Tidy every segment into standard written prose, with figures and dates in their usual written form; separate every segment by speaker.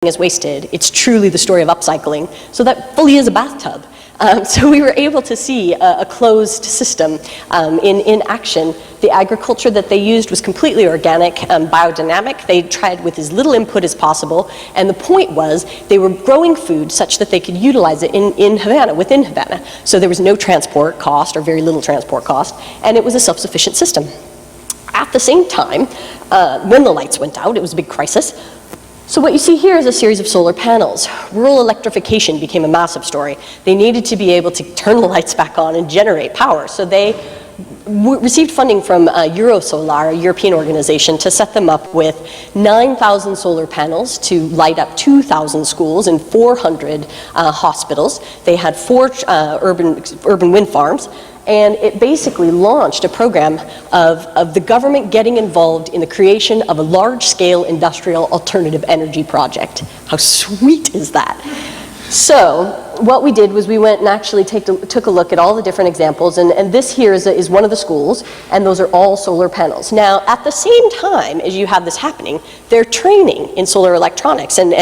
Speaker 1: is wasted. It's truly the story of upcycling. So that fully is a bathtub. So we were able to see a closed system in action. The agriculture that they used was completely organic, biodynamic. They tried with as little input as possible, and the point was they were growing food such that they could utilize it in Havana, within Havana. So there was no transport cost, or very little transport cost, and it was a self-sufficient system. At the same time, when the lights went out, it was a big crisis. So what you see here is a series of solar panels. Rural electrification became a massive story. They needed to be able to turn the lights back on and generate power. So they received funding from Eurosolar, a European organization, to set them up with 9,000 solar panels to light up 2,000 schools and 400 hospitals. They had 4 urban wind farms. And it basically launched a program of the government getting involved in the creation of a large-scale industrial alternative energy project. How sweet is that? So what we did was we went and actually took a look at all the different examples, and this here is one of the schools, and those are all solar panels. Now, at the same time as you have this happening, they're training in solar electronics and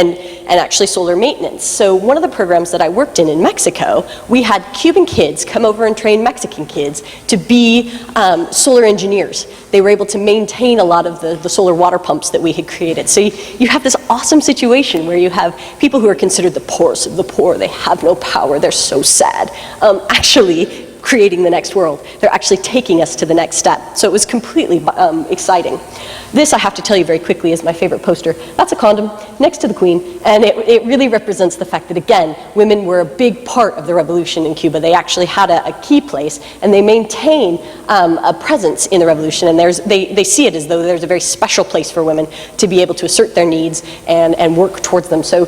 Speaker 1: actually solar maintenance. So one of the programs that I worked in Mexico, we had Cuban kids come over and train Mexican kids to be solar engineers. They were able to maintain a lot of the solar water pumps that we had created. So you have this awesome situation where you have people who are considered the poorest of the poor. They have no power, they're so sad, actually creating the next world. They're actually taking us to the next step. So it was completely exciting. This, I have to tell you very quickly, is my favorite poster. That's a condom next to the Queen, and it really represents the fact that, again, women were a big part of the revolution in Cuba. They actually had a key place, and they maintain a presence in the revolution, and they see it as though there's a very special place for women to be able to assert their needs and work towards them. So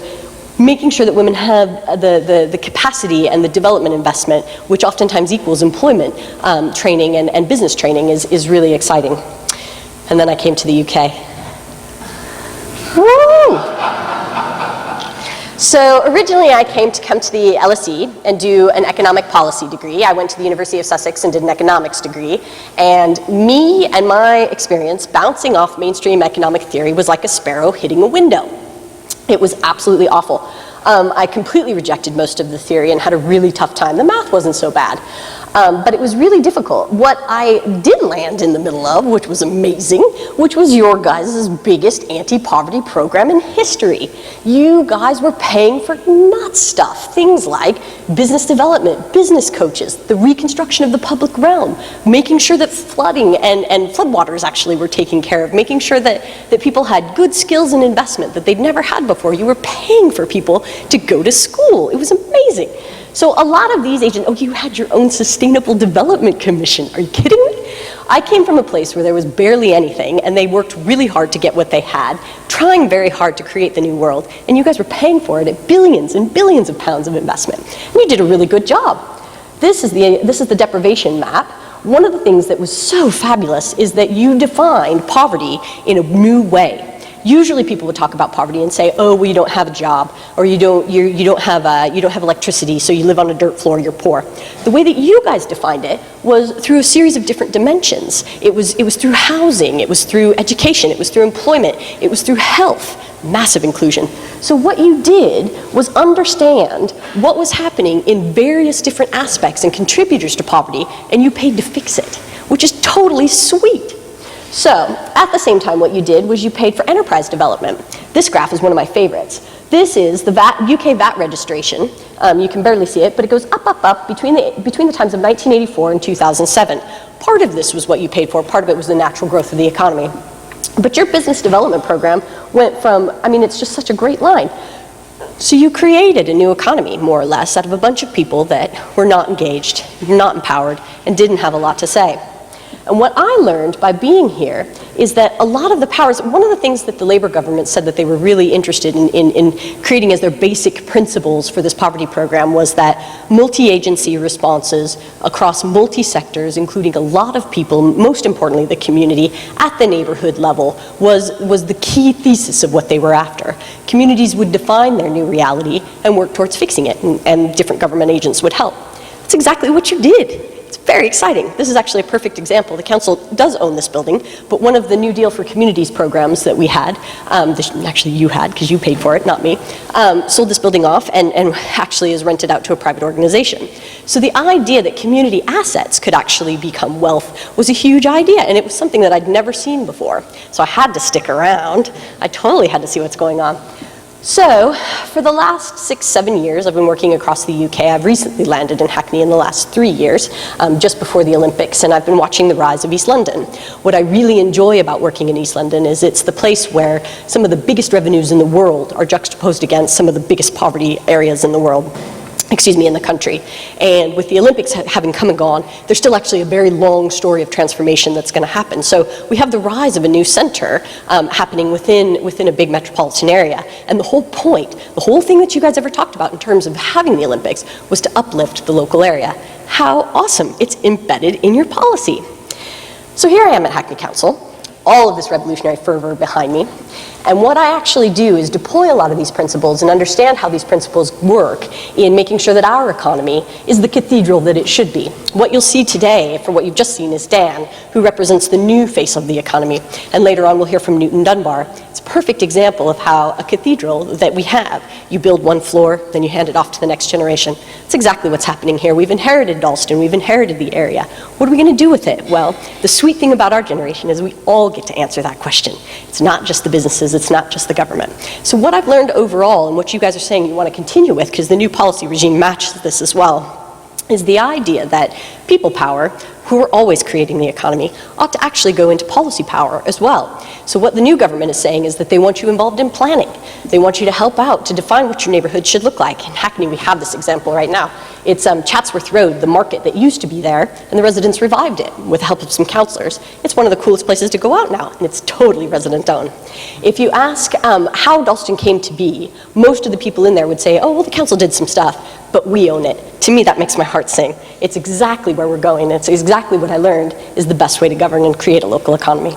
Speaker 1: making sure that women have the capacity and the development investment, which oftentimes equals employment training and business training, is really exciting. And then I came to the UK. Woo! So originally I came to the LSE and do an economic policy degree. I went to the University of Sussex and did an economics degree. And me and my experience bouncing off mainstream economic theory was like a sparrow hitting a window. It was absolutely awful. I completely rejected most of the theory and had a really tough time. The math wasn't so bad, but it was really difficult. What I did land in the middle of, which was amazing, which was your guys' biggest anti-poverty program in history. You guys were paying for nut stuff, things like business development, business coaches, the reconstruction of the public realm, making sure that flooding and floodwaters actually were taken care of, making sure that people had good skills and investment that they'd never had before. You were paying for people to go to school. It was amazing. So a lot of these agents, oh, you had your own Sustainable Development Commission. Are you kidding me? I came from a place where there was barely anything, and they worked really hard to get what they had, trying very hard to create the new world, and you guys were paying for it at billions and billions of pounds of investment. And you did a really good job. This is the deprivation map. One of the things that was so fabulous is that you defined poverty in a new way. Usually people would talk about poverty and say, oh, well, you don't have a job, or you don't have electricity, so you live on a dirt floor, you're poor. The way that you guys defined it was through a series of different dimensions. It was through housing, it was through education, it was through employment, it was through health, massive inclusion. So what you did was understand what was happening in various different aspects and contributors to poverty, and you paid to fix it, which is totally sweet. So, at the same time, what you did was you paid for enterprise development. This graph is one of my favorites. This is the UK VAT registration. You can barely see it, but it goes up between the times of 1984 and 2007. Part of this was what you paid for, part of it was the natural growth of the economy. But your business development program went from, I mean, it's just such a great line. So you created a new economy, more or less, out of a bunch of people that were not engaged, not empowered, and didn't have a lot to say. And what I learned by being here is that a lot of the powers, one of the things that the Labour government said that they were really interested in creating as their basic principles for this poverty program was that multi-agency responses across multi-sectors, including a lot of people, most importantly the community, at the neighbourhood level, was the key thesis of what they were after. Communities would define their new reality and work towards fixing it, and different government agents would help. That's exactly what you did. It's very exciting. This is actually a perfect example. The council does own this building, but one of the New Deal for Communities programs that we had, actually you had, because you paid for it, not me, sold this building off and actually is rented out to a private organization. So the idea that community assets could actually become wealth was a huge idea, and it was something that I'd never seen before. So I had to stick around. I totally had to see what's going on. So, for the last 6-7 years, I've been working across the UK. I've recently landed in Hackney in the last 3 years, just before the Olympics, and I've been watching the rise of East London. What I really enjoy about working in East London is it's the place where some of the biggest revenues in the world are juxtaposed against some of the biggest poverty areas in the world. In the country. And with the Olympics having come and gone, there's still actually a very long story of transformation that's going to happen. So we have the rise of a new center happening within a big metropolitan area. And the whole point, the whole thing that you guys ever talked about in terms of having the Olympics was to uplift the local area. How awesome. It's embedded in your policy. So here I am at Hackney Council, all of this revolutionary fervor behind me. And what I actually do is deploy a lot of these principles and understand how these principles work in making sure that our economy is the cathedral that it should be. What you'll see today, from what you've just seen, is Dan, who represents the new face of the economy. And later on, we'll hear from Newton Dunbar. It's a perfect example of how a cathedral that we have, you build one floor, then you hand it off to the next generation. It's exactly what's happening here. We've inherited Dalston, we've inherited the area. What are we going to do with it? Well, the sweet thing about our generation is we all get to answer that question. It's not just the businesses, it's not just the government. So what I've learned overall, and what you guys are saying you want to continue with, because the new policy regime matches this as well, is the idea that people power, who are always creating the economy, ought to actually go into policy power as well. So what the new government is saying is that they want you involved in planning. They want you to help out to define what your neighborhood should look like. In Hackney, we have this example right now. It's Chatsworth Road, the market that used to be there, and the residents revived it with the help of some councillors. It's one of the coolest places to go out now, and it's totally resident-owned. If you ask how Dalston came to be, most of the people in there would say, oh, well, the council did some stuff, but we own it. To me, that makes my heart sing. It's exactly where we're going. It's exactly what I learned is the best way to govern and create a local economy.